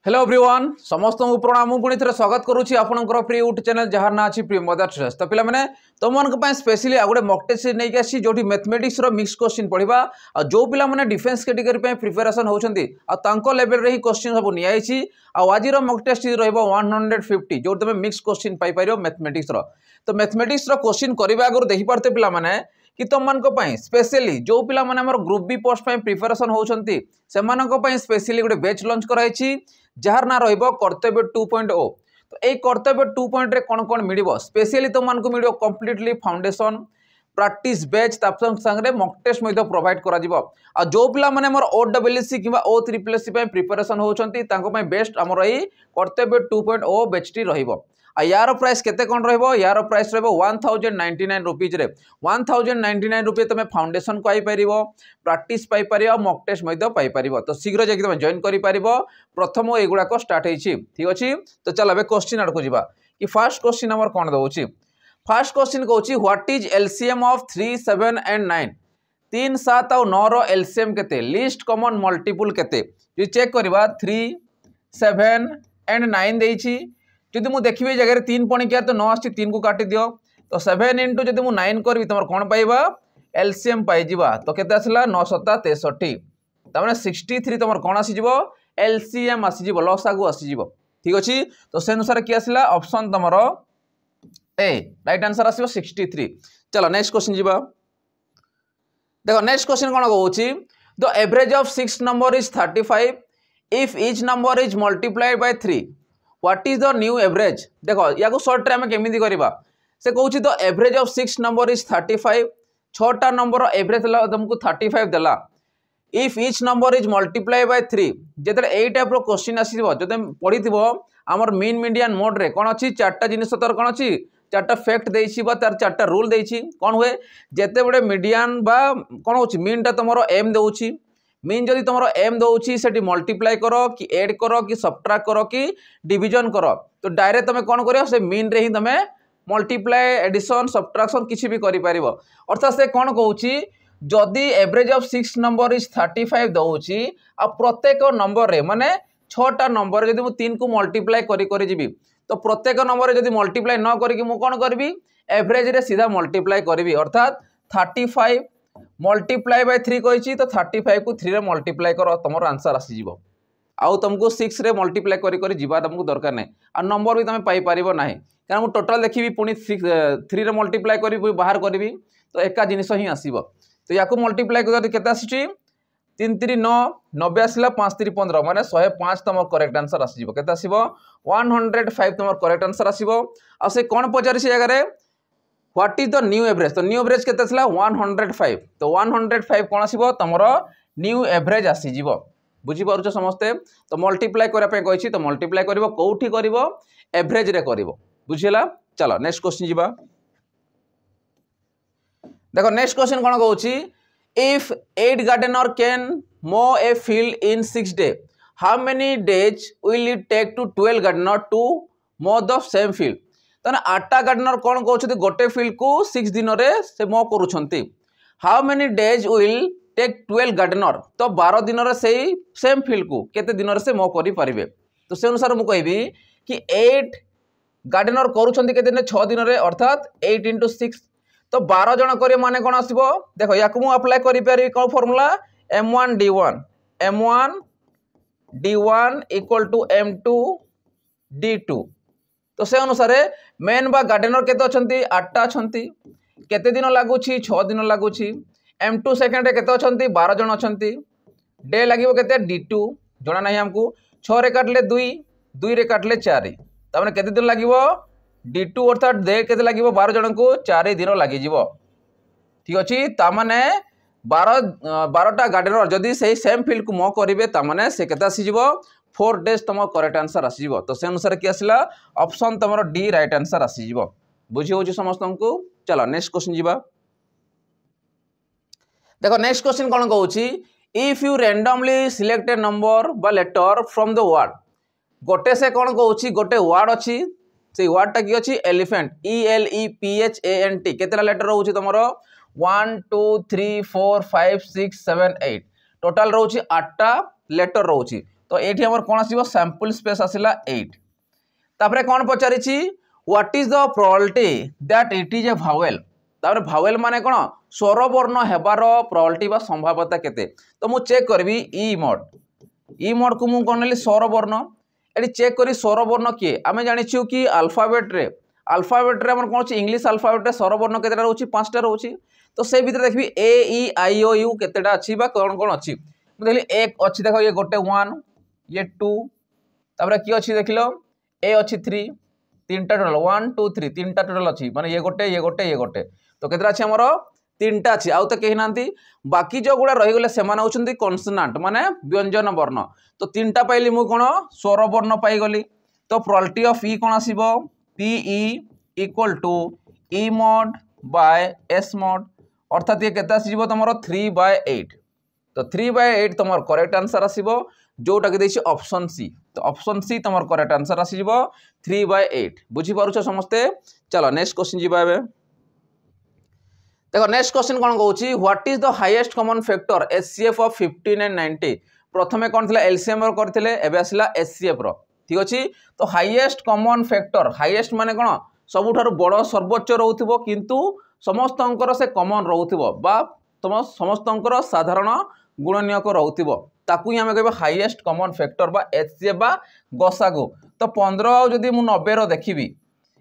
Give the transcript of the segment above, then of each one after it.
Hello everyone समस्त को प्रणाम मु पुणी थे स्वागत करुच्ची आपंकर प्रिय यूट्यूब चैनल जार ना अच्छी प्रिय मदर ट्रेस तो पे तुम मैं स्पेशली आ गए मक टेस्ट नहीं आसी जो मैथमेटिक्स मिक्स क्वेश्चन पढ़ा और जो पिला डिफेन्स कैटेगरी प्रिपेरेसन होती लेवल ही क्वेश्चन सब निआई आज मक टेस्ट रो 150 जो तुम मिक्स क्वेश्चन पाइपर मैथमेटिक्स तो मैथमेटिक्स क्वेश्चन करने आगे देखिपारे पे कि तुम स्पेशली जो पिला ग्रुप बी पोस्ट प्रिपेरेसन होती स्पेशली गोटे बैच लॉन्च कराई जार ना कर्तव्य 2.0 तो ये कर्तव्य 2.0 कौन कौन मिल स्पेशली तुमको मिल कम्प्लीटली फाउंडेशन प्रैक्टिस बैच संगे मक टेस्ट प्रोवाइड कर जो पिला OSSC कि O3SSC प्रिपेरेसन होती बेस्ट आमर यही कर्तव्य 2.0 बैचटी रहिबो यार प्राइस केते कौन रहिबो यार प्राइस रहिबो 1099 रुपीज रे 1099 रुपये तुम फाउंडेशन को आईपारिबो प्रैक्टिस पाई परिबो मक टेस्ट पाई परिबो तो शीघ्र जाकि तुम जॉइन करि परिबो प्रथम एगुडा को स्टार्ट होइछि ठीक अछि तो चल अब क्वेश्चन आड़ को जिबा कि फर्स्ट क्वेश्चन हमर कोन दउछि फर्स्ट क्वेश्चन कहउछि what is LCM of 3 7 and 9 3 7 और 9 रो एलसीएम केते लिस्ट कॉमन मल्टीपल केते जे चेक करबा 3 7 एंड 9 देइछि जदि मुझे देखिए जगह 3 पणी क्या तो 9 आसी 3 को काटी दियो तो 7 इंटू जब मुझे 9 करी तुम कौन पाइबा एलसीएम पाइबा तो केते आसला 9 7 63 तमाने 63 तुम कौन आसीजिवो एलसीएम आसीजिवो लसागु आसीजिवो ठीक अछि तो से अनुसार की आसला ऑप्शन तुमरो ए राइट आंसर आसीबो 63 चलो नेक्स्ट क्वेश्चन जिबा देखो नेक्स्ट क्वेश्चन कोन कहउछि the average of 6 number is 35 if each number is multiplied by 3 what is the new average देखो या सर्ट रे केमिति करबा से कहउछि the average of 6 number is 35 6टा नंबर एवरेज तुमको 35 देला if each number is multiply by 3 जेतरे एई टाइप रो क्वेश्चन आसीबो जदे पढिथिबो हमर मीन मीडियन मोड रे कोन अछि चारटा जिनिस तर कोन अछि चारटा फैक्ट देइछि बा तार चारटा रूल देइछि कोन हुए जेते बडे मीडियन बा कोन होछि मीन टा तमरो एम देउछि मीन जदि तुम एम दौची से मल्टीप्लाई करो कि एड करो कि सब्ट्रैक्ट करो कि डिवीजन करो तो डायरेक्ट तुम कौन करो से मीन रे ही तुम मल्टीप्लाई एडिशन सब्ट्रैक्शन किसी भी करि परिबो अर्थात से कौन कहउछि जदि एवरेज ऑफ 6 नंबर इज 35 दौची आ प्रत्येक नंबर रे माने 6टा नंबर जदि मु 3 को मल्टीप्लाई करि करि जिबी तो प्रत्येक नंबर रे जदि मल्टीप्लाई न करि कि मु कोन करबी एवरेज रे सीधा मल्टीप्लाई करबी अर्थात 35 मल्टीप्लाई बाय 3 कही तो 35 को 3 रे मल्टीप्लाई करो तुम आंसर आसीजिवो आउ तुमको 6 रे मल्टीप्लाई करी करी जीवा तुमको दरकार नहीं आ नंबर भी तुम पाई परिबो नाही कारण मु टोटल देखिबी पुनी 3 रे मल्टीप्लाई करी बाहर करबी तो एका जिनिस ही आसीबो तो याकू मल्टीप्लाई कर केते आसीची 3 3 9 90 आसीला 5 3 15 माने 105 तुम करेक्ट आंसर आसीजिवो केते आसीबो 105 तुम करेक्ट आंसर आसीबो आ से कोन पचारि से जगह रे what is the new average तो न्यू एवरेज केते आसला 105 तो 105 कोन आसीबो तमरो न्यू एवरेज आसीजिवो बुझी पारुछ समस्ते तो मल्टीप्लाई करा पे कहिछि तो मल्टीप्लाई करिवो कोठी करिवो एवरेज रे करिवो बुझिला चलो नेक्स्ट क्वेश्चन जिबा देखो नेक्स्ट क्वेश्चन कोन कहउछि if 8 gardener can mow a field in 6 day how many days will it take to 12 gardener to mow the same field तने 8टा गार्डनर कौन कहते गोटे फील्ड को 6 दिन रे से मो करूछंती how many days will take 12 gardener तो 12 दिन रे से सेम फील्ड को केते दिन रे से मो करि परिबे तो से अनुसार मु कहबी कि 8 गार्डनर करूछंती केते दिन 6 दिन रे अर्थात 8 * 6 तो 12 जण करे माने कोन आसीबो देखो याकू मु अप्लाई करि पारि कोन formula m1 d1 equal to m2 d2 तो से अनुसार मेन बा गार्डनर केते अछंती 8टा अछंती केते दिन लागुछि 6 दिन लागुछि m2 सेकंड रे केते अछंती 12 जण अछंती डे लागिवो केते d2 जणा नाही हमकू 6 रे काटले 2 2 रे काटले 4 तमने केते दिन लागिवो d2 अर्थात डे केते लागिवो 12 जण को 4 दिन लागि जिवो ठीक अछि ता माने 12टा गार्डनर जदी सेही सेम फील्ड को मो करिवे ता माने से केते आसी जिवो 4 डेज तुम करेक्ट आंसर आसीजिवो तो से अनुसार की आसला ऑप्शन तुमरो डी राइट आंसर आसीजिवो बुझी होची समस्त को चलो नेक्स्ट क्वेश्चन जिबा देखो नेक्स्ट क्वेश्चन कोन कहउची if you randomly select a number बा लेटर फ्रॉम द वर्ड गोटे से कोन कहउची गोटे वर्ड अछि से वर्ड टा की अछि एलिफेंट ELEPHANT केतेला लेटर रहउची तुमरो 1 2 3 4 5 6 7 8 टोटल रहउची 8टा लेटर रहउची तो ये आम कौन आसो सैंपल स्पेस आसला 8 तापर कौन पचारि what is the probability that it is a vowel तापर भावेल माने कौन स्वर वर्ण हेबार प्रोबेबिलिटी बा संभाव्यता केते तो मु चेक करबी ई मोड को मु कौन नेली स्वर वर्ण ये चेक करी स्वर वर्ण किए आम जाचु कि अल्फाबेट रे आम कौन इंग्लिश अल्फाबेट स्वर वर्ण केतेटा रोची 5टा रोची तो से भीतर देखबी ए ई आई ओ यू केतेटा अछि बा कौन कौन अछि मु देखली एक अछि देखो ये गोटे 1 ये 2 तापर की अछि देखलो ए अछि 3 तीनटा टोटल 1 2 3 तीनटा टोटल अछि माने ये गोटे तो केतेटा अछि हमर 3टा अछि आउ तो कहि नांती बाकी जो गुडा रहि गले से माने होचंती कॉन्सोनेंट माने व्यंजन वर्ण तो 3टा पाइली मु कोन स्वर वर्ण पाई गली तो प्रोबेबिलिटी ऑफ ई कोन आसीबो PE equal to E mod by S mod अर्थात ये केता आसीबो तमरो 3/8 तो 3/8 तमर करेक्ट आंसर आसीबो जोटा कि देछि ऑप्शन सी तो ऑप्शन सी तमर करेक्ट आंसर आसीबो 3/8 बुझी पारुछ समस्ते चलो नेक्स्ट क्वेश्चन जीबा एबे देखो नेक्स्ट क्वेश्चन कौन कहूँ what is the highest common factor HCF of 15 and 90 प्रथमे कौन थिला एलसीएम करथिले एबे आसिला एचसीएफ रो ठीक अछि तो हाईएस्ट कॉमन फैक्टर हाईएस्ट माने कोन सबुठारु बड़ सर्वोच्च रहउथिबो किंतु समस्तंकर से कॉमन रहउथिबो बा तम समस्तंकर साधारण गुणनीयक रहउथिबो ताकू ही हमें कहबे हाईएस्ट कॉमन फैक्टर बा एचसीएफ बा गसागु तो 15 जदि मु 90 रो देखिबी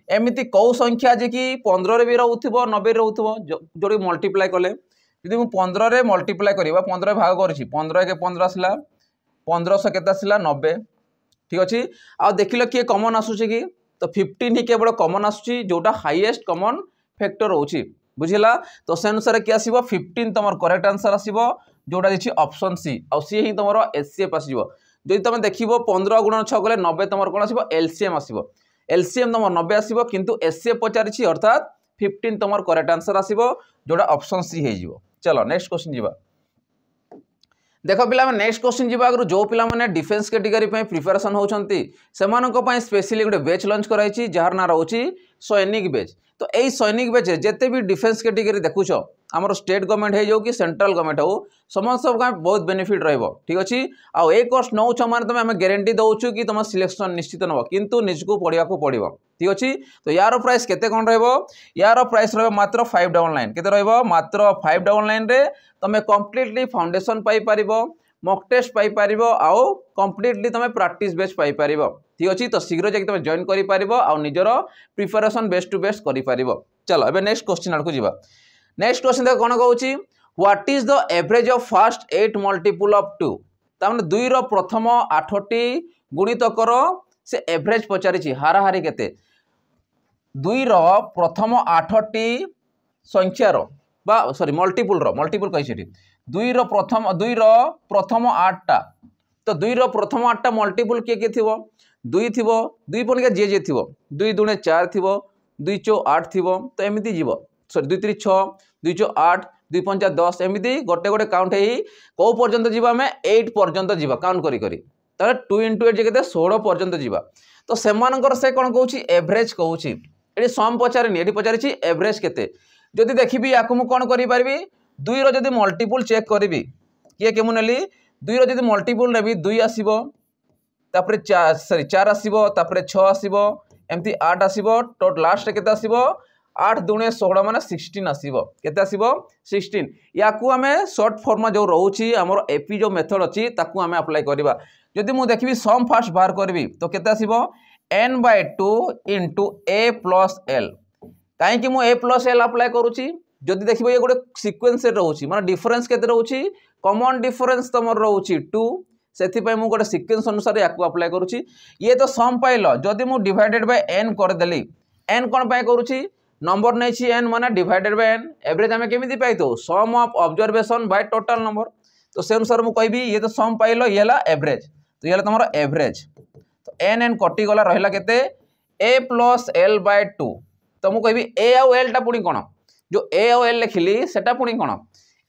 एमिति कौ संख्या जे कि 15 रे भी रहउथिबो 90 रहउथिबो जोडी मल्टीप्लाई कले यदि मु 15 रे मल्टीप्लाई करिबा 15 भाग करछि 15 के 15 आसला 1500 केता आसला 90 ठीक अछि आ देखिलो कि कॉमन आसुछि कि तो 15 ही केवल कॉमन आसुछि जोटा हाईएस्ट कॉमन फैक्टर होछि बुझिला तो से अनुसार कि आसीबो 15 तमर करेक्ट आंसर आसीबो जोटा दिछि ऑप्शन सी आ सी ही तमर एचसीएफ आसीबो जदि तमे देखिबो 15 गुणन 6 गले 90 तमर कोन आसीबो एलसीएम आसीबो एलसीएम तमर 90 आसीबो किंतु एचसीएफ पचारिछि अर्थात 15 तमर करेक्ट आंसर आसीबो जोटा ऑप्शन सी हे जिवो चलो नेक्स्ट क्वेश्चन जीवा देखो पिला में नेक्स्ट क्वेश्चन जीवा अगर जो पिला माने डिफेंस कैटेगरी पे प्रिपरेशन होचंती सेमानको पय स्पेशली गोटे बैच लॉन्च कराइछि जार ना रहउछि सैनिक बैच तो एई सैनिक बैच जेते भी डिफेंस कैटेगरी देखुछो हमर स्टेट गवर्नमेंट हे जो कि सेंट्रल गवर्नमेंट हो समस्त सब का बहुत बेनिफिट रहइबो ठीक अछि आ ए कोर्स नौ छ माने तमे हम गारंटी दउछु कि तम सिलेक्शन निश्चित नबो किंतु निजको पढिया को पडिबो ठीक अछि तो यार प्राइस केते कोन रहइबो यार प्राइस रहइबो मात्र 599 केते रहइबो मात्र 599 रे तमे कंप्लीटली फाउंडेशन पाई परिबो मॉक टेस्ट पाई परिबो आउ कंप्लीटली तमे प्रैक्टिस बेस पाई परिबो ठीक अछि तो शीघ्र जे तमे जॉइन करि परिबो आ निजर प्रिपरेशन बेस्ट टू बेस्ट करि परिबो चलो एबे नेक्स्ट क्वेश्चन आडको जीवा नेक्स्ट क्वेश्चन देख कोन कहउछि what is the average of first 8 multiple of 2 तामने 2 रो प्रथम 8टी गुणित करो से एवरेज पचारिछि हाराहारी केते 2 रो प्रथम 8टी संख्या रो बा सॉरी मल्टीपल कहि छिति 2 रो प्रथम 8टा तो 2 रो प्रथम 8टा मल्टीपल के थिबो 2 थिबो 2 पन के जे थिबो 2 दुणे 4 थिबो 2 चो 8 थिबो तो एमिति जीवो सॉरी 2 3 6 2 चो 8 2 5 10 एमिति गोटे गोटे काउंट हेई को पर्यंत जीवा हमें 8 पर्यंत जीवा काउंट करी करी तारे 2 * 8 जे केते 16 पर्यंत जीवा तो सेमानकर से कोन कहउछि एवरेज कहउछि एडी सम पचारिनी एडी पचारिछि एवरेज केते जदि देखिबी याकु मु कोन करि परबी 2 रो जदि मल्टीपल चेक करबी के केमु नेली 2 रो जदि मल्टीपल नेबी 2 आसीबो तापरे 4 आसीबो तापरे 6 आसीबो एमती 8 आसीबो तो लास्ट केते आसीबो 8 दुणे 16 माने 16 आसीबो केते आसीबो 16 याकू हमें शॉर्ट फॉर्म जो रहउछि हमर एपी जो मेथड अछि ताकू हमें अप्लाई करबा जदि मु देखिबी सम फास्ट बाहर करबी तो केते आसीबो n/2 * a + l काहे कि मु a + l अप्लाई करूछि जदि देखिबो ये गोटे सीक्वेंस रहउछि माने डिफरेंस केते रहउछि कॉमन डिफरेंस तमर रहउछि 2 सेथि पय मु गोटे सीक्वेंस अनुसार याकू अप्लाई करूछि ये तो सम पाइलो जदि मु डिवाइडेड बाय n कर देली n कोन पाए करूछि नंबर नै छी n माने डिवाइडेड बाय n एवरेज हमें केमिति पाइतो sum of observation by total number तो से अनुसार मु कहबी ये तो सम पाइलो ये ला एवरेज तो ये ला तमरो एवरेज तो n कटि गला रहला केते a + l/2 तो मु कहबी a आ l टा पुनी कोन जो a आ l लिखिली सेटा पुनी कोन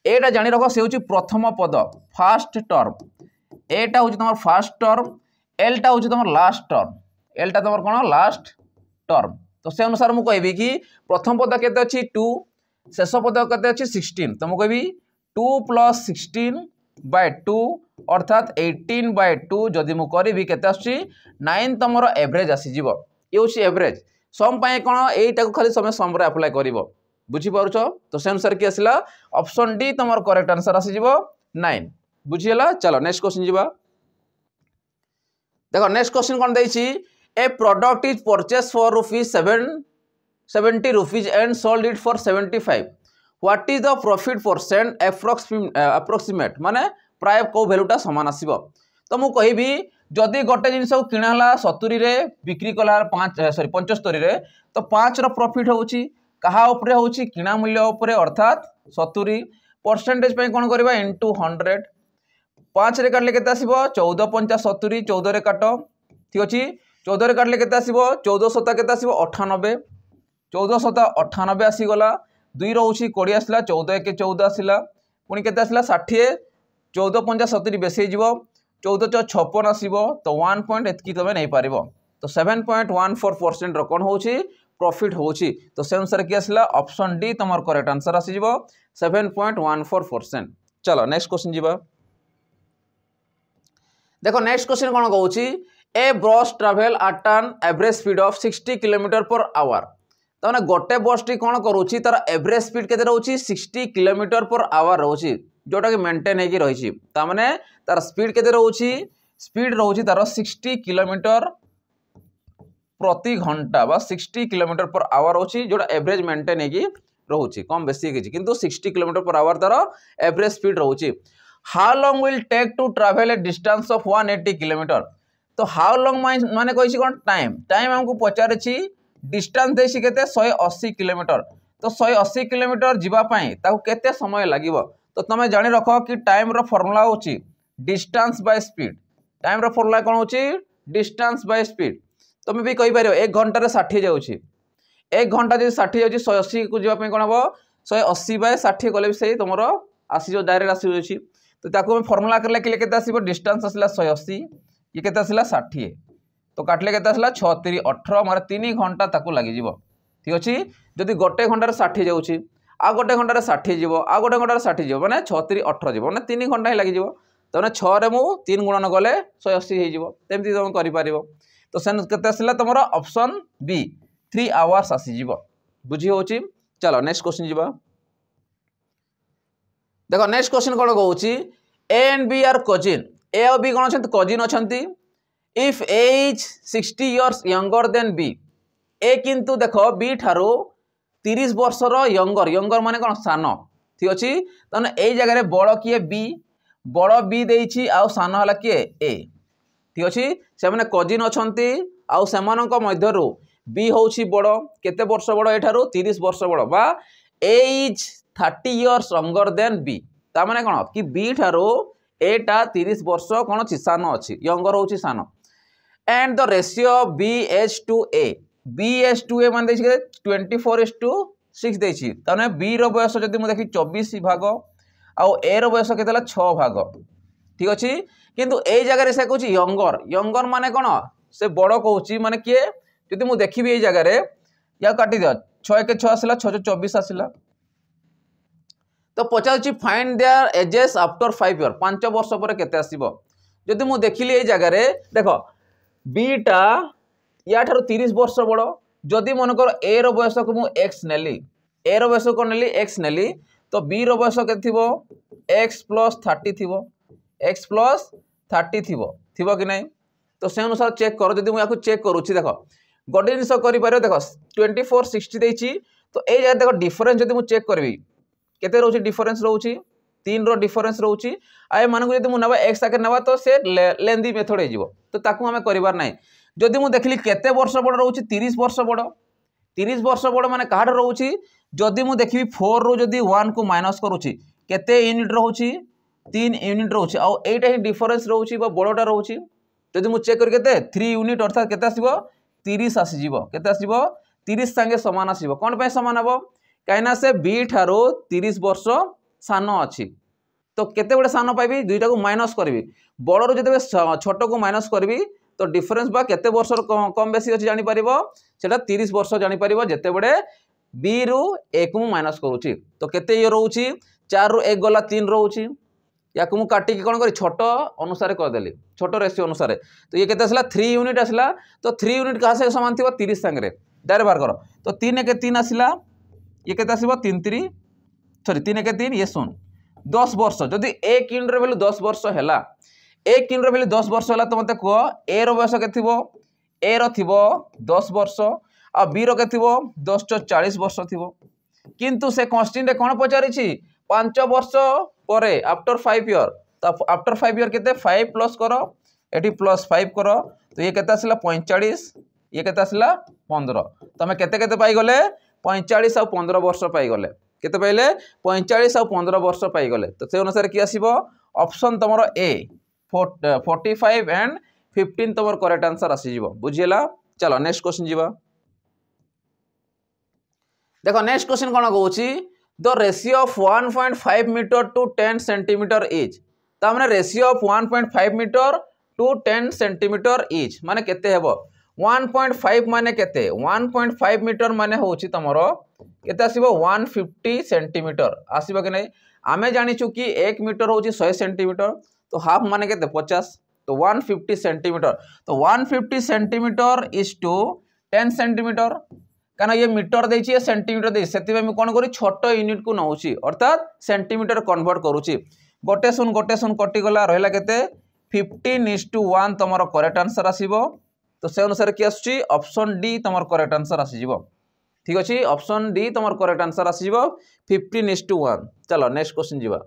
a टा जानि रखो से होची प्रथम पद फर्स्ट टर्म a टा होची तमर फर्स्ट टर्म l टा होची तमर लास्ट टर्म l टा तमर कोन लास्ट टर्म तो से अनुसार मु कहबी कि प्रथम पद केते अछि 2 शेष पद केते अछि 16 तो मु कहबी 2 + 16/2 अर्थात 18/2 जदि मु करी केते आसी 9 तुम एवरेज आसीज ये हूँ एवरेज सम कौन यहीटा खाली समय सम अप्लाई कर बुझीपार तो से अनुसार किए आसला ऑप्शन डी तुम करेक्ट आंसर आसीज 9 बुझीगला। चलो नेक्स्ट क्वेश्चन जीवा देखो नेक्स्ट क्वेश्चन कौन देछि a product is purchase for ₹70 rupees and sold it for 75 what is the profit percent approximate माने प्राय को वैल्यूटा समान आसीबो तो मु कहिबी जदि गोटे जिनस किणाला 70 रे बिक्री कला 75 रे तो 5 रो प्रॉफिट होउची कहा ऊपर होउची किणा मूल्य ऊपर अर्थात 70 परसेंटेज पे कोन करबा इनटू 100 5 रे काटले केते आसीबो 14 5 70 14 रे काट ठीक अछि 14 रे काटले केते आसीबो 14 7 केते आसीबो 98 14 7 98 आसी गला 2 रोची 20 आसला 14 1 14 आसला पुनी केते आसला 60 14 5 70 बेसी जीवो 14 56 आसीबो तो 1 पॉइंट एतकी तमे नै पारिबो तो 7.14% रो कोन होउची प्रॉफिट होउची तो से अनुसार की आसला ऑप्शन डी तमर करेक्ट आंसर आसी जीवो 7.14%। चलो नेक्स्ट क्वेश्चन जीवा देखो नेक्स्ट क्वेश्चन कौन कहूँ a bus travel at an average speed of 60 km/h तो मैंने गोटे बस टी कौन करुँची तार एवरेज स्पीड के रोचे 60 km/h रोचे जोटा कि मेंटेन होगी रही ताने तार स्पीड के रोचे स्पीड रोचे तार 60 km प्रति घंटा बा 60 km/h रोचे जोटा एवरेज मेंटेन होगी रोचे कम बेसी किंतु 60 km/h तार एवरेज स्पीड रोचे how long will take to travel a distance of 180 km तो हाउ लॉन्ग माने कहि कोन टाइम टाइम हमको पचारे डिस्टेंस देसी केते 180 km तो 180 km जीवा पई ताको केते समय लागिवो तो तमे जानि रखो कि टाइम रो फार्मूला होची डिस्टेंस बाय स्पीड टाइम रो फार्मूला कोन होची डिस्टेंस बाय स्पीड तमे भी कहि पारियो 1 घंटा रे 60 जाउची 1 घंटा जे 60 जाउची 180 को जीवा पई कोन हबो 180/60 गले से तुमरो आसी जो डायरेक्ट आसी जाउची तो ताको फॉर्मूला करले कि केते आसीबो डिस्टेंस आसला 180 ये केते आसला 60 तो काटले केते आसला 36 18 मारे 3 घंटा ताको लागि जीवो ठीक अछि जदि गोटे घंटा रे 60 जाउची आ गोटे घंटा रे 60 जीवो आ गोटे घंटा रे 60 जीवो माने 36 18 जीवो माने 3 घंटा ही लागि जीवो तो माने 6 रे मु 3 गुणन गले 180 हे जीवो तेमति तुम करि पारिबो तो सेन केते आसला तमरो ऑप्शन बी 3 आवर्स आसी जीवो बुझी होची। चलो नेक्स्ट क्वेश्चन जीवा देखो नेक्स्ट क्वेश्चन कौन कहूँ A and B are cousin A और बी कौन अच्छा कजिन अच्छा if A is 60 years younger than B A किंतु देख बी ठारू 30 वर्षर यंगर यंगर माने कौन सान ठीक अच्छे तने यही जगह बड़ किए बी बड़ बी देछि आउ सान हला किए ए ठीक अच्छे से माने कजिन अछंती आउ सेमानक मध्यरु बी होछि बड़ केते वर्ष बड़ ए ठारू 30 वर्ष बड़ बा A is 30 years younger than B ता माने कौन कि बी ठारू एटा 30 वर्ष कौन अच्छी सान अच्छी यंगर होची सान and the ratio B H to A मान 24:6 देछि ताने बी रो बयस जदि मु देखि 24 भाग आउ ए रो बयस केतला 6 भाग ठीक अछि किंतु ए जगह रे से कहूची यंगर यंगर माने कौन से बड़ कहूची माने किए जदि मु देखिबी ए जगह रे या काटी दियो 6 के 6 आसला 6 24 आसला तो पचार find their ages after 5 years 5 वर्ष पर केते आसीबो जदि मु देखिली ए जगह रे देखो बीटा या ठारो 30 वर्ष बड़ जदि मन कर ए रो बयस को मु x नेली ए रो बयस को नेली x नेली तो बी रो बयस के थिबो x + 30 थिबो x + 30 थिबो कि नहीं तो से अनुसार चेक करो जदि मु याको चेक करूची देखो गोटे जिनस करि पारो देखो 24:60 देछि तो ए जगह देखो डिफरेंस जदि मु चेक करबी केते रोची डिफरेंस रोची 3 रो डिफरेंस रोची आय मानक जदि मु नबा x आके नबा तो से लेंदी मेथड हे जिवो तो ताकू हमें करिवार नै जदि मु देखली केते वर्ष बड़ रोची 30 वर्ष बड़ 30 वर्ष बड़ माने काड रोची जदि मु देखबी 4 रो जदि 1 को माइनस करूची केते यूनिट रोची 3 यूनिट रोची आ एटा ही डिफरेंस रोची बा बड़टा रोची जदि मु चेक कर केते 3 यूनिट अर्थात केते आसीबो 30 आसी जिवो केते आसीबो 30 संगे समान आसीबो कोन पे समान हबो काइना से बी ठारो 30 वर्ष सान अच्छी तो केते बड़े सान पाइबी दुईटा को माइनस करी बड़ रू जब छोट को माइनस करी तो डिफरेंस बा केते वर्ष कम बेसी अच्छी जानी पारिबो सेटा 30 वर्ष जानी पारिबो जेते बड़े बी रु 1 को माइनस करूची तो केते ये रहउची 4 रु 1 गला 3 रहउची या मुझे काटिकी कौन कर छोट अनुसार करदेली छोट रेसीो अनुसार तो ये केते 3 यूनिट आसला तो 3 यूनिट क्या सामान थी 30 सांगे डायरेक्ट बाहर कर तो 3 एक 3 आसला ये केते आसो 3 3 सॉरी 3 एक 3 ये 0 10 वर्ष जदि 1 यूनिट वैल्यू 10 वर्ष है 1 यूनिट वैल्यू 10 वर्ष है तो मत कह ए रयस के ए रो 10 वर्ष आ बी रो के 10 + 40 वर्ष थी किंतु से क्वेश्चन रे कौन पचारि 5 वर्ष पर आफ्टर 5 ईयर तो आफ्टर 5 ईयर केते 5 प्लस कर एटी +5 कर तो ये केते आसला 45 ये केते आसला 15 तो हमें केते केते पाई गले 45 और 15 वर्ष पाई गले केते पाइले 45 और 15 वर्ष पाई गले तो से अनुसार की आसीबो ऑप्शन तमरो ए 45 एंड 15 तमर करेक्ट आंसर आसी जीवो बुझियला। चलो नेक्स्ट क्वेश्चन जीवा देखो नेक्स्ट क्वेश्चन कोन कहूची the ratio of 1.5 metre to 10 centimetre is तामने ratio of 1.5 metre to 10 centimetre is माने केते हेबो 1.5 माने केते 1.5 मीटर माने होची तमरो केते आसीबो 150 सेंटीमीटर आसीबो कि नै आमे जानिछु कि 1 मीटर होची 100 सेंटीमीटर तो हाफ माने केते 50 तो 150 सेंटीमीटर तो 150 सेंटीमीटर इज टू 10 सेंटीमीटर कारण ये मीटर देछि ये सेंटीमीटर दे सेति में कोन करी छोट यूनिट को नउछि अर्थात सेंटीमीटर कन्वर्ट करूछि गोटे सुन कटि गला रहला केते 15:1 तमरो करेक्ट आंसर आसीबो तो से अनुसार की आसुछि ऑप्शन डी तमरो करेक्ट आंसर आसीजिवो ठीक अछि ऑप्शन डी तमरो करेक्ट आंसर आसीजिवो 15:1। चलो नेक्स्ट क्वेश्चन जीवा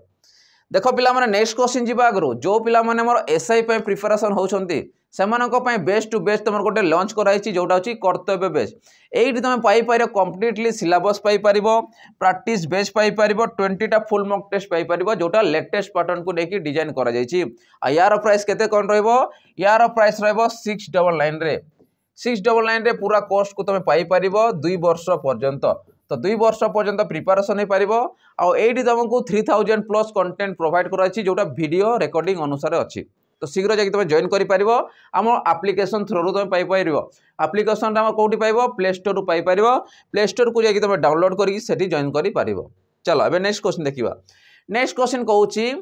देखो पिला माने नेक्स्ट क्वेश्चन जीवा आगरो जो पिला माने मोर एसआई पे प्रिपरेशन होउछंती सेमानको पय बेस्ट टू बेस्ट तमर गोटे लॉन्च कराइछि जोटा अछि कर्तव्य बेस एइठी तमे पाई पाइरो कंप्लीटली सिलेबस पाई परिबो प्रैक्टिस बेस पाई परिबो 20 टा फुल मॉक टेस्ट पाई परिबो जोटा लेटेस्ट पैटर्न को लेके डिजाइन करा जाइछि आ यार प्राइस केते कोन रहइबो यार प्राइस रहइबो 699 रे 699 रे पूरा कोर्स को तमे पाई परिबो 2 वर्ष पर्यंत तो 2 वर्ष पर्यंत प्रिपरेशन हो पारिबो आ एइठी तुमको 3000 प्लस कंटेंट प्रोवाइड कराइछि जोटा वीडियो रिकॉर्डिंग अनुसार अछि तो शीघ्र जाकि तुम जॉइन करि परिबो आम एप्लिकेशन थ्रू रु तुम पाई परिबो एप्लिकेशन रा कोठी पाइबो प्ले स्टोर रु पाई परिबो प्ले स्टोर को जाकि तुम डाउनलोड करि सेठी जॉइन करि परिबो। चलो एबे नेक्स्ट क्वेश्चन देखिबा नेक्स्ट क्वेश्चन कहूची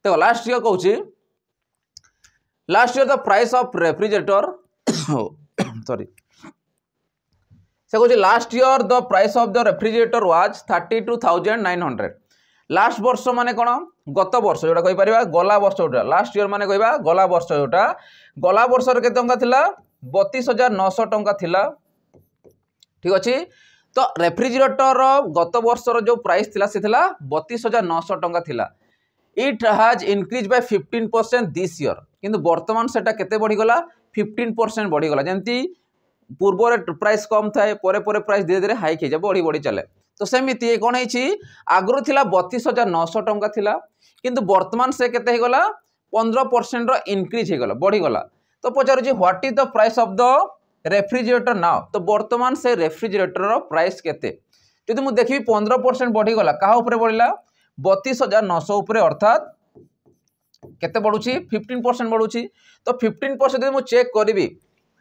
देखो लास्ट ईयर कहूची last year the price of refrigerator sorry से कहूची last year the price of the refrigerator was 32,900 लास्ट वर्ष माने कोन गत वर्ष जोटा कहि परिबा गला वर्ष जोटा लास्ट ईयर माने कहबा गला वर्ष जोटा गला वर्ष रे केते टंका थिला 32,900 टंका थिला ठीक अछि तो रेफ्रिजरेटर गत वर्ष रो जो प्राइस थिला से थिला 32,900 टंका थिला it has increase by 15% this year किंतु वर्तमान सेटा केते बढ़ी गला 15% बढ़ी गला जेंती पूर्व रे प्राइस कम थाए परे परे प्राइस धीरे धीरे हाइक हे जा बढ़ी बढ़ी चले तो सेमिति कोन हेछि आगरो थिला 32,900 टंका थिला किंतु वर्तमान से केते हे गला 15% रो इंक्रीज हे गला बढ़ी गला तो पचारु जे what is the price of the refrigerator now तो वर्तमान से रेफ्रिजरेटर रो प्राइस केते जदि मु देखि 15% बढ़ी गला काहा ऊपर बढ़िला 32,900 ऊपर अर्थात केते बढ़ुची 15% बढ़ुची तो 15% जदि मु चेक करबी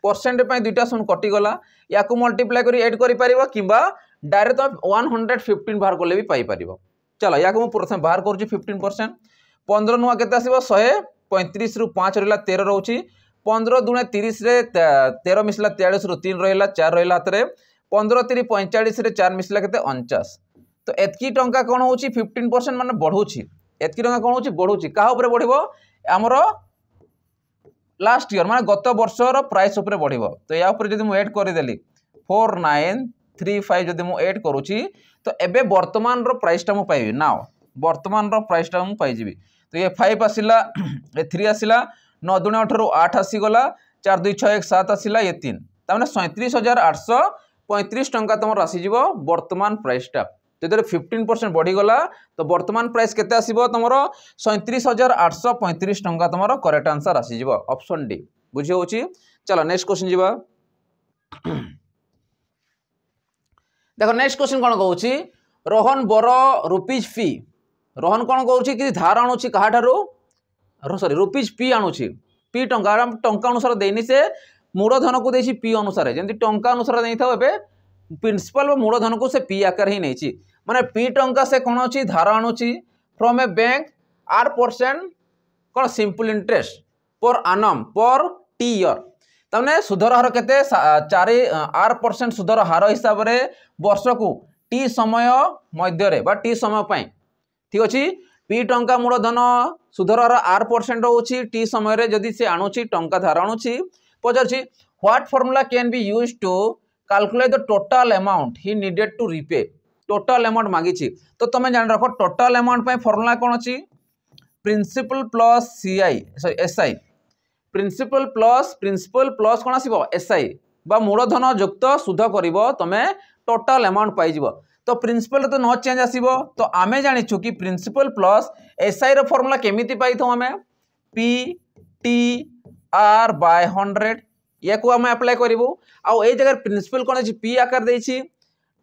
परसेंट पे दुईटा सुन कटि गला या को मल्टीप्लाई करी ऐड करि परिबो किबा डायरेक्ट 115 बाहर करले भी पाई परिबो। चलो या को मु प्रथम बाहर करूची 15% 15 नुआ केते आसीबो 135 रु 5 रहला 13 रहउची 15 दुने 30 रे 13 मिसला 43 रु 3 रहला 4 रहला हातरे 15 3 45 रे 4 मिसला केते 49 तो एतकी टंका कोन होची 15% माने बढ़ुची एतकी टंका कोन होची बढ़ुची काहा ऊपर बढ़िबो हमरो लास्ट ईयर माने गत वर्षर प्राइस ऊपर बढ़िबो तो या ऊपर जदि मु ऐड करि देली 4935 जदि मु ऐड करूची तो एबे वर्तमान रो प्राइस टा मु पाइबी नाउ वर्तमान रो प्राइस टा मु पाइ जिवि तो ये 5 आसिला ए 3 आसिला 9 दुने 18 8 आसी गला 4 2 6 1 7 आसिला ये 3 ता माने 37,835 टंका तमर आसी जिवो वर्तमान प्राइस टा तो इधर 15% बढ़ी गला तो वर्तमान प्राइस केते आसीबो तमरो 37,835 टंका तमरो करेक्ट आंसर आसी जिवो ऑप्शन डी बुझी होची। चलो नेक्स्ट क्वेश्चन जीवा देखो नेक्स्ट क्वेश्चन कोन कहूची रोहन बर रुपीज फी रोहन कोन कहूची कि धार आणुची कहा ठारू सॉरी रुपीज पी आणुची पी टंका टंका अनुसार देनी से मूलधन को देछि पी अनुसार जेंति टंका अनुसार देई थाओ एबे प्रिंसिपल मूलधन को से पी आकार ही नहीं माने पी टंका से कौन अच्छी धार आणुची फ्रॉम ए बैंक R% कौन सिंपल इंटरेस्ट पर आनम पर टी इयर तमने सुधर हार केते 4% सुधर हार हिसाब से वर्ष को टी समय मध्य बा टी समय पाई ठीक अच्छे पी टंका मूलधन सुधर हार R% रोची टी समय रे जदि से आणुची टंका धार आणुची पचारछि what formula can be used to calculate the total amount he needed to repay total amount मागिछि तो तुम जान रख टोटल अमाउंट पाई फॉर्मूला कौन अच्छी principal plus SI principal plus कौन आसीबो SI बा मूलधन युक्त सुध करिवो तमे टोटल अमाउंट पाई जिवो तो प्रिंसिपल तो नो चेंज आसीबो तो आमे जानिछु कि प्रिंसिपल प्लस SI रो फॉर्मूला केमिति पाई थो हमें PTR बाय 100 या को हम अप्लाई करिवो आ ए जगह प्रिंसिपल कोन अछि P आकार देछि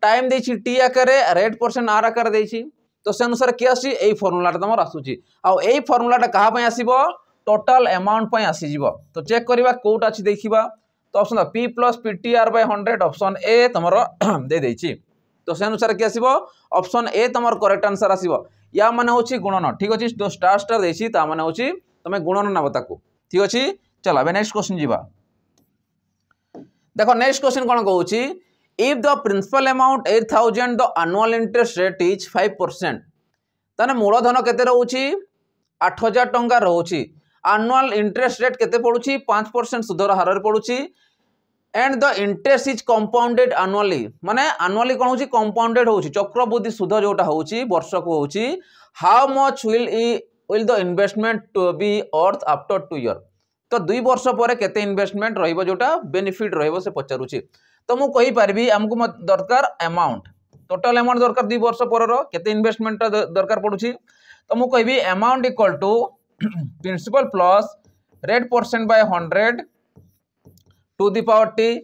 टाइम देछि T आकार रेट परसेंट R आकार देछि तो से अनुसार के आसी ए फॉर्मूला तमर आसुची आ ए फॉर्मूला कहा पई आसीबो टोटल अमाउंट पई आसी जिवो तो चेक करबा कोट अछि देखिबा तो option P plus PTR by 100 option A तमर दे देछि तो से अनुसार के आसीबो ऑप्शन ए तमर करेक्ट आंसर आसीबो या माने होछि गुणन ठीक अछि जो स्टार देछि ता माने होछि तमे गुणन नाबो ताकू ठीक अछि चलो अब नेक्स्ट क्वेश्चन जिबा देखो नेक्स्ट क्वेश्चन कोन कहूछि if the principal amount 8000 the annual interest rate is 5% तने मूलधन केते रहउछि 8000 टंका रहउछि एनुअल इंटरेस्ट रेट केते पडुछि 5% सुधर हार रे पडुछि and the interest is compounded annually माने एनुअली कोन होछि कंपाउंडेड होछि चक्रवृद्धि सुध जोटा होछि वर्ष को होछि how much will the investment to be worth after 2 year तो 2 वर्ष पर केते इन्वेस्टमेंट रहिबो जोटा बेनिफिट रहिबो से पचारुछि तो मु कहि पारबी हमको दरकार अमाउंट टोटल अमाउंट दरकार 2 वर्ष पर केते इन्वेस्टमेंट दरकार पडुछि तो मु कहबी amount equal to principal plus rate percent by 100 to the power t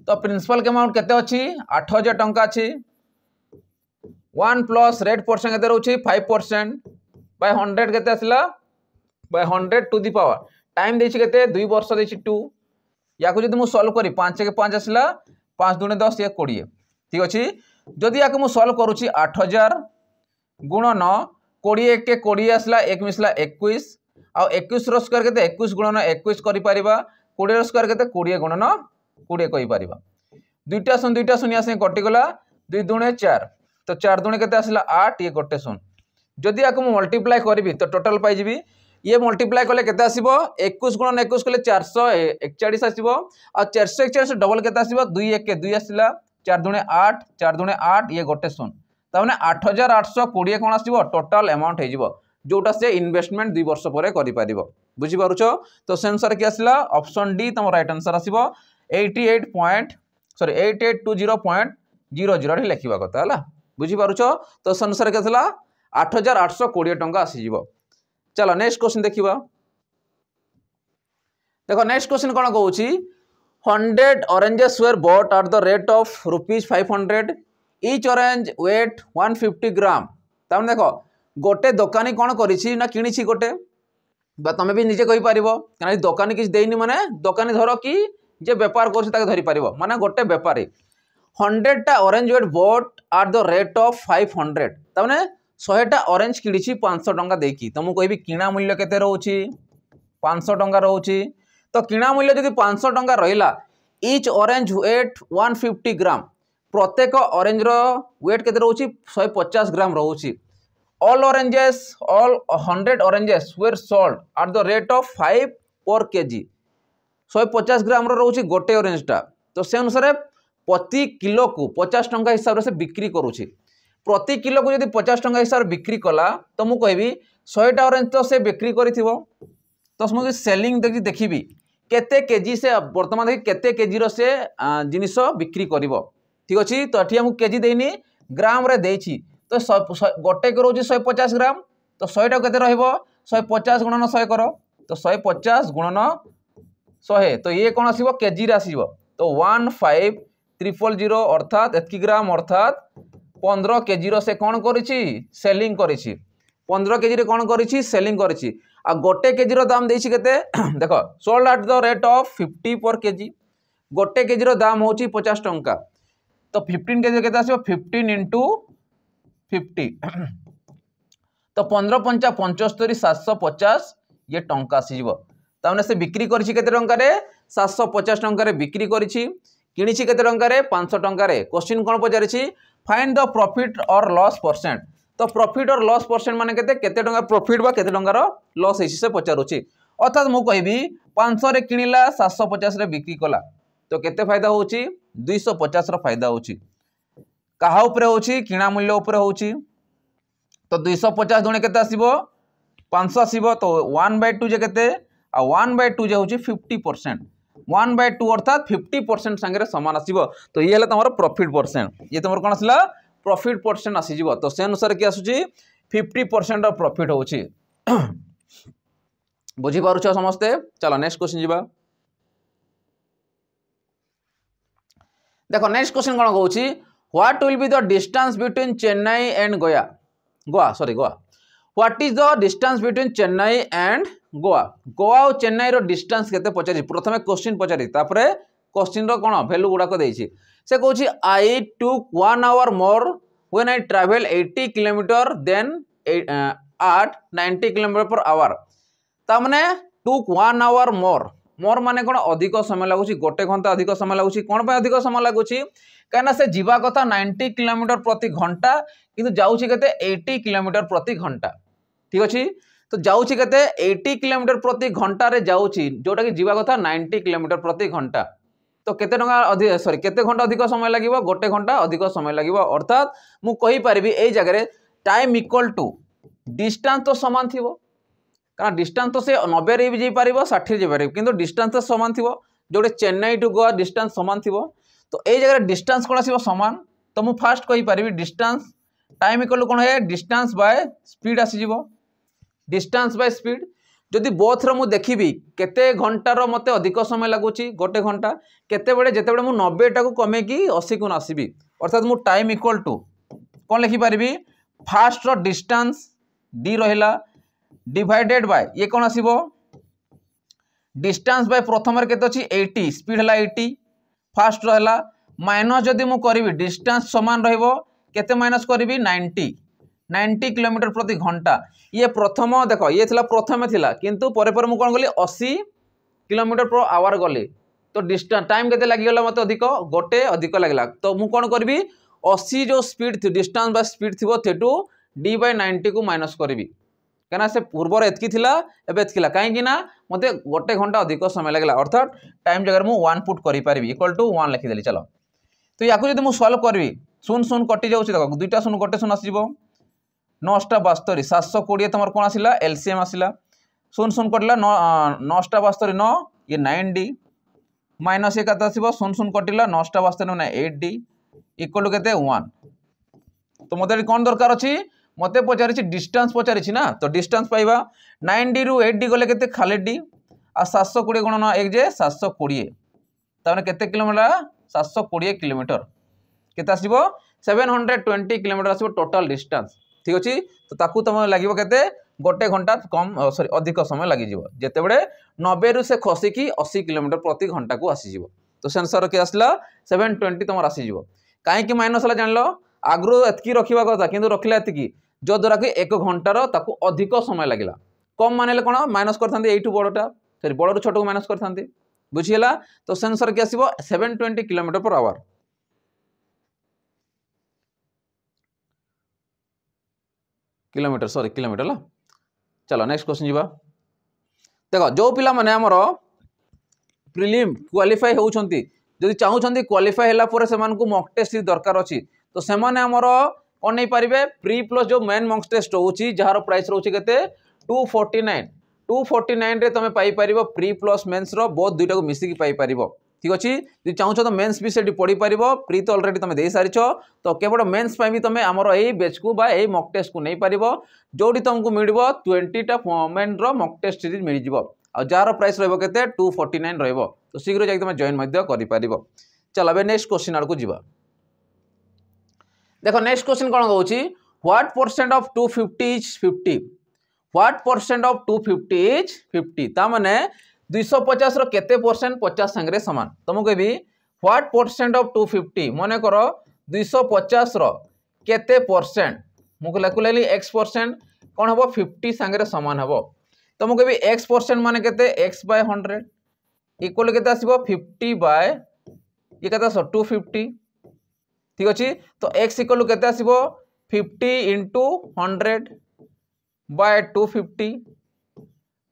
तो प्रिंसिपल के अमाउंट केते अछि 8000 टंका अछि 1 प्लस रेट परसेंट केते रहउछि 5% बाय 100 केते आसिला by 100 to the power time देछि केते 2 वर्ष देछि 2 या को जदि मु सॉल्व करी 5 के 5 आसिला 5 दूने 10 या 20 ठीक अछि जदि या को मु सॉल्व करूछि 8000 गुणन 20 के 20 आसिला 1 मिसला 21 आ 21 रो स्क्वायर केते 21 गुणन 21 करि परिबा 20 रो स्क्वायर केते 20 गुणन 20 कहि परिबा दुईटा शून्य आसे कटि गला 2 दूने 4 तो 4 दूने केते आसिला 8 ये गोटे शून्य जदि या को मु मल्टीप्लाई करबी तो टोटल पाई जिबी ये मल्टीप्लाई कले केते आसीबो 21 गुणन 21 कले 441 आसीबो आ 441 डबल केते आसीबो 2 1 के 2 आसीला 4 दूने 8 ये गोटे शून्य ताने 8820 कोन आसीबो टोटल अमाउंट हे जिवो जोटा से इन्वेस्टमेंट 2 वर्ष परे करि परिबो बुझी पारुछो तो सेंसर के आसीला ऑप्शन डी तम राइट आंसर आसीबो 8820.00 लिखिबा कथा हला बुझी पारुछो तो सेंसर के आसीला 8820 टंका आसी जिवो चलो नेक्स्ट क्वेश्चन देखिबा देखो नेक्स्ट क्वेश्चन कोन कहूची 100 oranges were bought at the rate of ₹500 each orange weight 150 ग्राम ताम देखो गोटे दुकानी कोन करिछि ना किनिछि गोटे बा तमे भी निजे कहि पारिबो काना दुकानी किछ देइनी माने दुकानी धरो कि जे व्यापार करछि ताके धरि पारिबो माने गोटे व्यापारी 100 टा orange weight bought at the rate of 500 ताने 100 टा ऑरेंज किनिछि 500 टंका देकी तो मु कहबी किना मूल्य केते रहउछि 500 टंका रहउछि तो किना मूल्य जदि 500 टंका रहिला ईच ऑरेंज वेट 150 ग्राम प्रत्येक ऑरेंज रो वेट केते रहउछि 150 ग्राम रहउछि all 100 oranges were sold at the rate of 5 per KG 150 ग्राम रो रहउछि गोटे ऑरेंज टा तो से अनुसार प्रति किलो को 50 टंका हिसाब से बिक्री करूछि प्रति किलो को यदि 50 टंका हिसाब से कला तो मु कहबी 100 टा ऑरेंज तो से बिक्री करिथिबो तो मुझे सेलिंग देखी केते केजी से वर्तमान देखि केते केजी रो से जिनिस बिक्री करिवो ठीक अछि तो एठी हम केजी देनी ग्राम रे देछि तो गोटे को रोजी 150 ग्राम तो 100 टा केते रहइबो 150 गुणन 100 करो तो 150 गुणन 100 तो ये कोन आसीबो केजी रे आसीबो तो 15300 अर्थात एतकी ग्राम अर्थात 15 केजी रो से कोन करिछि सेलिंग करिछि 15 केजी रे कोन करिछि सेलिंग करिछि आ गोटे केजी रो दाम देछि केते देखो sold at the rate of 50 पर केजी गोटे केजी रो दाम होछि 50 टंका तो 15 केजी केते आसीबो 15 * 50 तो 15 पंचा 75 750 ये टंका आसीज ताने से बिक्री करिछि केते टंकारे 750 टंकारे बिक्री करिछि किनिछि केते टंकारे 500 टंकारे क्वेश्चन कोन पचारिछि फाइंड द प्रॉफिट और लॉस परसेंट तो प्रॉफिट और लॉस परसेंट माने केते टंका प्रॉफिट बा केते टंकार लॉस हेछि से पचारुछि अर्थात मु कहबी 500 रे किनिला 750 रे बिक्री कला तो केते फायदा होछि 250 रो फायदा होछि काहा ऊपर होछि किणा मूल्य ऊपर होछि तो 250 दुणे केते आसीबो 500 आसीबो तो 1/2 जे केते आ 1/2 जे होछि 50% 1/2 अर्थात 50% संगे समान आसीबो तो ये हला तमरो प्रॉफिट परसेंट ये तमरो कोन आसीला प्रॉफिट परसेंट आसीजिबो तो से अनुसार कि आसुची 50% ऑफ प्रॉफिट होछि बुझी पारुछ समस्ते चलो नेक्स्ट क्वेश्चन जिबा देखो नेक्स्ट क्वेश्चन कोन कहउची what will be the distance between Chennai and Goa what is the distance between Chennai and Goa Goa और चेन्नई रो डिस्टेंस केते पचारि प्रथमे क्वेश्चन पचारि तापरे क्वेश्चन रो कोन वैल्यू गुडा को देछि से कहउची I took 1 hour more when I travel 80 kilometre then at 90 kilometre per hour ता माने टुक 1 आवर मोर माने कोन अधिक समय लागुची गोटे घंटा अधिक समय लागुची कोन पे अधिक समय लागुची कहना से जीवा कथा 90 किलोमीटर प्रति घंटा किंतु जाउची केते 80 किलोमीटर प्रति घंटा ठीक अछि तो जाउची केते 80 किलोमीटर प्रति घंटा रे जाउची जोटा कि जीवा कथा 90 किलोमीटर प्रति घंटा तो केते टंका अधिक सॉरी केते घंटा अधिक समय लागिवो गोटे घंटा अधिक समय लागिवो अर्थात मु कहि परिबी एई जगह रे टाइम इक्वल टू डिस्टेंस तो समान थिवो कारण डिस्टेंस तो से 90 रे भी जे परिबो 60 जे परिबो किंतु डिस्टेंस तो समान थिवो जोटे चेन्नई टू गोवा डिस्टेंस समान थिवो तो एई जगह रे डिस्टेंस कोन आसीबो समान तो मु फास्ट कहि परिबी डिस्टेंस टाइम इक्वल टू कोन है डिस्टेंस बाय स्पीड आसीजिवो डिस्टेंस बाय स्पीड जदि बोथ रो मु देखिबी केते घंटा रो मते अधिक समय लागुची गोटे घंटा केते बेले जेते बेले मु 90 टा को कमे की 80 को आसीबी अर्थात मु टाइम इक्वल टू कोन लिखि परिबी फास्ट रो डिस्टेंस डी रहिला डिवाइडेड बाय ये कोन आसीबो डिस्टेंस बाय प्रथम रे केते अछि 80 स्पीड हला 80 फास्ट रहला माइनस जदि मु करिवि डिस्टेंस समान रहइबो केते माइनस करिवि 90 किलोमीटर प्रति घंटा ये प्रथम देखो ये थिला प्रथम थिला किंतु परे परे मु कोन गली 80 किलोमीटर पर आवर गली तो डिस्टेंस टाइम केते लागि गला मते अधिक गोटे अधिक लागला तो मु कोन करबी 80 जो स्पीड थी डिस्टेंस बा स्पीड थिबो थेटू d/90 को माइनस करबी कहना से पूर्वर एतकी थिला एबे एतकीला काहे कि ना मते गोटे घंटा अधिक समय लागला अर्थात टाइम जगह मु 1 पुट करि परिबी इक्वल टू 1 लिखि देली चलो तो याकू जदि मु सॉल्व करबी शून शून कटि जाउछि देखो दुईटा शून गोटे शून आसीबो 9 टा 72 720 तमर कोन आसिला एलसीएम आसिला शून शून कटला 9 टा 72 9 ये 9d माइनस एक आता आसीबो शून शून कटिला 9 टा 72 ना 8d इक्वल टू केते 1 तो मते कोन दरकार अछि मते पचारिछि डिस्टेंस पचारिछि ना तो डिस्टेंस पाइबा 9d रु 8d गले केते खाली d आ 720 गुणन 1 जे 720 ताने केते किलोमीटर 720 किलोमीटर केते आसीबो 720 किलोमीटर आसीबो टोटल डिस्टेंस ठीक अछि तो ताकू तम लागिवो केते गोटे घंटा कम सॉरी अधिक समय लागि जिवो जेते बडे 90 रु से खसी की 80 किलोमीटर प्रति घंटा को आसी जिवो तो सेंसर के आसला 720 तमर आसी जिवो काहे कि माइनस हला जानलो आग्रो एतकी रखिबा କଥା किंतु रखिला एतकी जो द्वारा कि 1 घंटा रो ताकू अधिक समय लागिला कम मानेले कोन माइनस करथांती एटू बडटा सॉरी बडरू छोटो को माइनस करथांती बुझियला तो सेंसर के आसीबो 720 kilometre per hour kilometre sorry kilometre ला चलो नेक्स्ट क्वेश्चन जीवा देखो जो पिला माने हमरो प्रीलिम क्वालिफाई होउछंती जदि चाहउछंती क्वालिफाई हैला पर सेमान को मॉक टेस्ट दरकार अछि तो सेमाने हमरो कोन नै परिबे प्री प्लस जो मेन मॉक टेस्ट होउची जहार प्राइस रहउची केते 249 रे तमे पाई परिबो प्री प्लस मेंस रो बोथ दुइटा को मिसी की पाई परिबो ठीक अछि जदि चाहउछ तो मेंस भी सेठी पढी परिबो प्री तो ऑलरेडी तमे देई सारिछो तो केवल मेंस पाई भी तमे हमरो एई बैच को बा एई मॉक टेस्ट को नै परिबो जोडी तुमको मिलबो 20 टा मेन रो मॉक टेस्ट सीरीज मिल जिवो आ जार प्राइस रहबो केते 249 रहबो तो शीघ्र जाई तमे जॉइन मध्य करि परिबो चलो बे नेक्स्ट क्वेश्चन आड़ को जिवो देखो नेक्स्ट क्वेश्चन कोन कहउची what percent of 250 is 50 what percent of 250 is 50 ता माने 250 रो केते परसेंट 50 संगे समान तुम कहबी व्हाट परसेंट ऑफ 250 माने करो 250 रो केते परसेंट मुझे लिखुली x% कौन हम 50 सांगे सामान हम तो मुझे भी x% मान के x/100 इक्वल के 50 ये कहता 250 ठीक अच्छे तो x इक्वल के 50 इंटू 100/250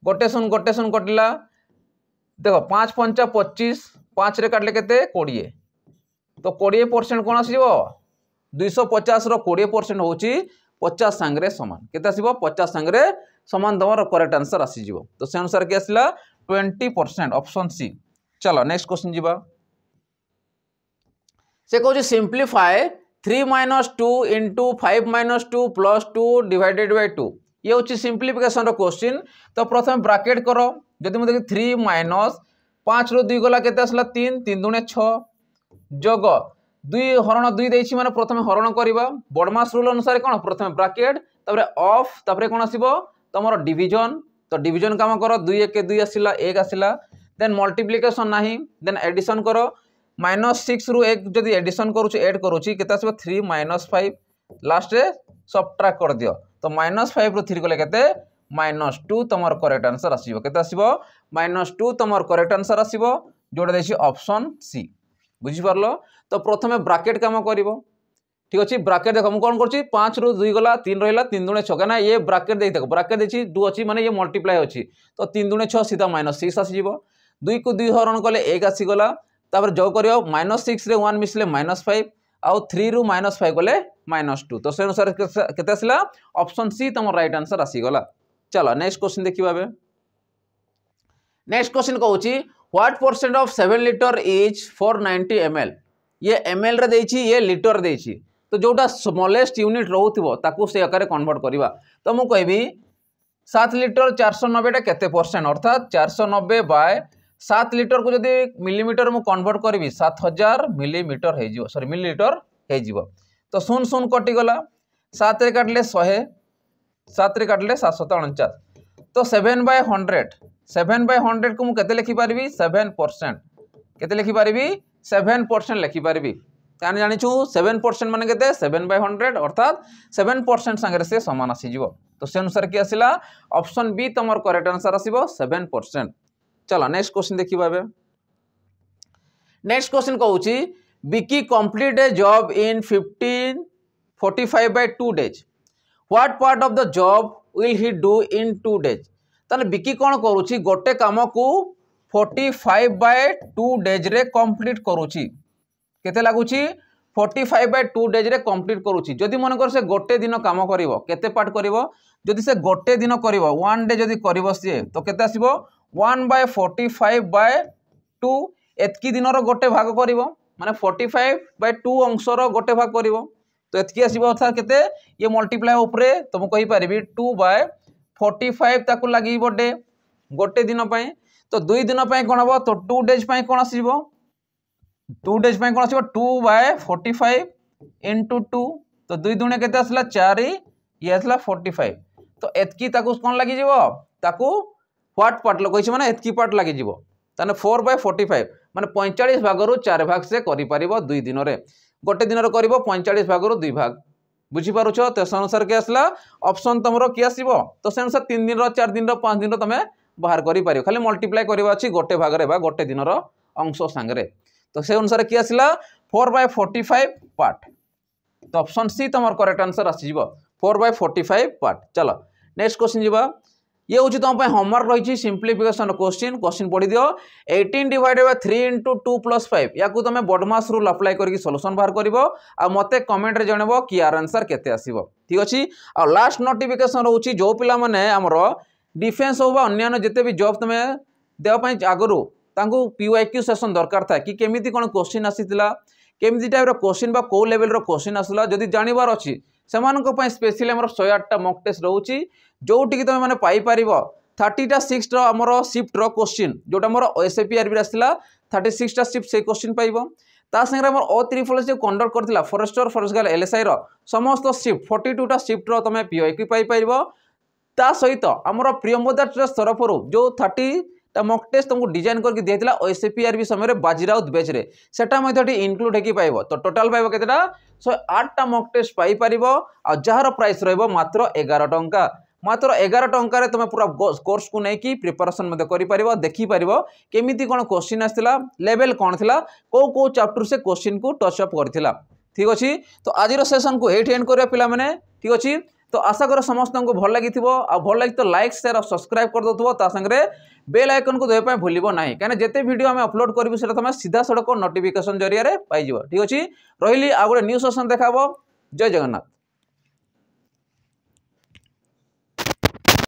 गोटे सुन कटिला देखो 5 5 25 5 रे काटले केते 20 तो 20% कौन आस 250 रो 20% होची 50 सांगरे समान केते आसीबो 50 सांगरे समान तमर करेक्ट आंसर आसी जीवो तो से अनुसार के आसला 20% ऑप्शन सी। चलो नेक्स्ट क्वेश्चन जीवा से कहूँ सिंप्लीफाई 3 - 2 इंटू 5 - 2 + 2 डिवाइडेड बाय 2 ये हूँ सिंप्लीफिकेशन रो क्वेश्चन तो प्रथम ब्रैकेट करो जदि मुझे 3 - 5 रो 2 गला केते आसला 3 3 दूने 6 जोग 2 हरण 2 देछि माने प्रथम हरण करबा बडमास रूल अनुसार कोन प्रथम ब्रैकेट तबरे ऑफ तबरे कोन आसीबो तमरो डिवीजन तो डिवीजन काम करो 2 1 के 2 आसिला 1 आसिला देन मल्टीप्लिकेशन नाही देन एडिशन करो -6 रु 1 जदि एडिशन करूची ऐड करूची केते आसीबो 3 - 5 लास्ट रे सबट्रैक्ट कर दियो तो -5 रु 3 गले केते -2 तमर करेक्ट आंसर आसीबो केते आसीबो -2 तमर करेक्ट आंसर आसीबो जोडा देछि ऑप्शन सी बुझी पारलो तो प्रथमे ब्रैकेट काम करिवो ठीक अछि ब्रैकेट देखो हम कोन करछि 5 रु 2 गला 3 रहिला 3 दूने 6 ना ये ब्रैकेट देइ देखो ब्रैकेट देछि 2 अछि माने ये मल्टीप्लाई अछि तो 3 दूने 6 सीधा -6 आसी जीवो 2 को 2 हरण कले 1 आसी गला तापर जो करियो -6 रे 1 मिसले -5 आउ 3 रु -5 गले -2 तो से अनुसार केते आसिला ऑप्शन सी तमर राइट आंसर आसी गला। चलो नेक्स्ट क्वेश्चन देखिबा बे नेक्स्ट क्वेश्चन कहूची what percent of 7 litre is 490 ml ये ml रे देछि ये लीटर देछि तो जोटा स्मॉलेस्ट यूनिट रहउथिबो ताकू से आकार कन्वर्ट करबा तो मु कहबी 7 लीटर 490 टा केते परसेंट अर्थात 490/7 लीटर को जदि मिलीमीटर मु कन्वर्ट करबी 7000 मिलीमीटर हे जिवो सॉरी मिलीलीटर हे जिवो तो 0 कटि गला 7 रे काटले 100 7 रे काटले 749 तो 7/100 को मु केते लिखि पारबी 7% केते लिखि पारबी 7% लिखि पारबी ताने जानि छु 7% माने केते 7/100 अर्थात 7% संगे से समान आसी जिवो तो से अनुसार की आसिला ऑप्शन बी तमर करेक्ट आंसर आसीबो 7%। चलो नेक्स्ट क्वेश्चन देखिबा बे नेक्स्ट क्वेश्चन कहूची Vicky complete a job in 45/2 days what part of the job will he do in 2 days ताने विकी कोन करूची गोटे काम को 45/2 days रे कंप्लीट करूची केते लागुची 45/2 days रे कंप्लीट करूची जदि मन कर से गोटे दिन काम करिवो केते पार्ट करिवो जदि से गोटे दिन करिवो 1 डे जदि करिवो से तो केते आसीबो 1/45/2 एतकी दिन रो गोटे भाग करिवो माने 45/2 अंश रो गोटे भाग करिवो तो एतकी आसीबो अर्थात केते ये मल्टीप्लाई ऊपरे तो मु कहि परिबी 2/45 ताकू लागिबो डे गोटे दिन पय तो 2 दिन पय कोन हबो तो 2 डेज पय कोन आसीबो 2 डेज पय कोन आसीबो 2/45 * 2 तो 2 दुने केते आसला 4 ये आसला 45 तो एतकी ताकू कोन लागि जिवो ताकू व्हाट पार्ट लगैछि माने एतकी पार्ट लागि जिवो ताने 4/45 माने 45 भागरु 4 भाग से करि परिबो 2 दिन रे गोटे दिन रे करिवो 45 भागरु 2 भाग बुझी पारुछो तो से अनुसार के आसला ऑप्शन तमरो की आसीबो तो से अनुसार 3 दिन रो 4 दिन रो 5 दिन रो तमे बाहर करि पारियो खाली मल्टीप्लाई करबा अछि गोटे भाग रे बा गोटे दिन रो अंश संगे तो से अनुसार की आसला 4/45 पार्ट तो ऑप्शन सी तमर करेक्ट आंसर आसीबो 4/45 पार्ट। चलो नेक्स्ट क्वेश्चन जीवा ये हूँ तुम होमवर्क रही सिंप्लीफिकेशन क्वेश्चन पढ़ी दियो 18/3 * 2 + 5 या तुम बडमास रूल अप्लाई करके सॉल्यूशन बाहर करिवो आ मते कमेंट रे जणेबो कि यार आंसर केते आसीबो ठीक अछि आ लास्ट नोटिफिकेशन रहउची जो पिला माने हमरो डिफेंस होबा अन्य जते भी जॉब तुम देवा पई आगरु तांको पीवाईक्यू सेशन दरकार था कि केमिति कोन क्वेश्चन आसीतिला केमिति टाइप रो क्वेश्चन बा को लेवल रो क्वेश्चन आसला जदि जानिबार अछि सेमानको पई स्पेशली हमरो 108 टा मॉक टेस्ट रहउची जोटी कि तुम माने पाई परिबो 30 टा शिफ्ट रो हमरो शिफ्ट रो क्वेश्चन जोटा हमरो एसएपीआर भी आसला 36 टा शिफ्ट से क्वेश्चन पाइबो ता संगे हमर ओ त्रिफल से कंडक्ट करथिला फॉरेस्टर फॉरेस्ट गार्ड एलएसआई रो समस्त शिफ्ट 42 टा शिफ्ट रो तुम पीवाईक्यू पाई परिबो ता सहित हमरो प्रियमोदा ट्रस्ट तरफ जो मॉक टेस्ट तुमको डिजाइन करके दिया ओएसपीआरबी समय बाजीराउत बैच रे सेटा मते इनक्लूड हेकी पाइबो। तो टोटल पाइबो केतेटा 108टा मॉक टेस्ट पाई परिबो आ जहार प्राइस रहइबो मात्र 11 टंका। मात्र 11 टंका तुम पूरा कोर्स को लेकिन प्रिपरेशन कर देखी पार केमी कौन क्वेश्चन आसला लेवल कौन थी कौ चैप्टर से क्वेश्चन को टचअप करथिला। ठीक अच्छे तो आज सेशन को ये एंड करिया पिला माने। ठीक अच्छे तो आशा कर समस्त को भल लगी भल लगी तो लाइक शेयर और सब्सक्राइब कर दो सागे बेल आइकन को देवाई भूल ना कहीं जिते वीडियो आम अपलोड करूँ से तुम सीधा सड़क नोटिफिकेशन जरिया पाइज। ठीक अच्छे रही आ गए न्यू सेशन देखा। जय जगन्नाथ।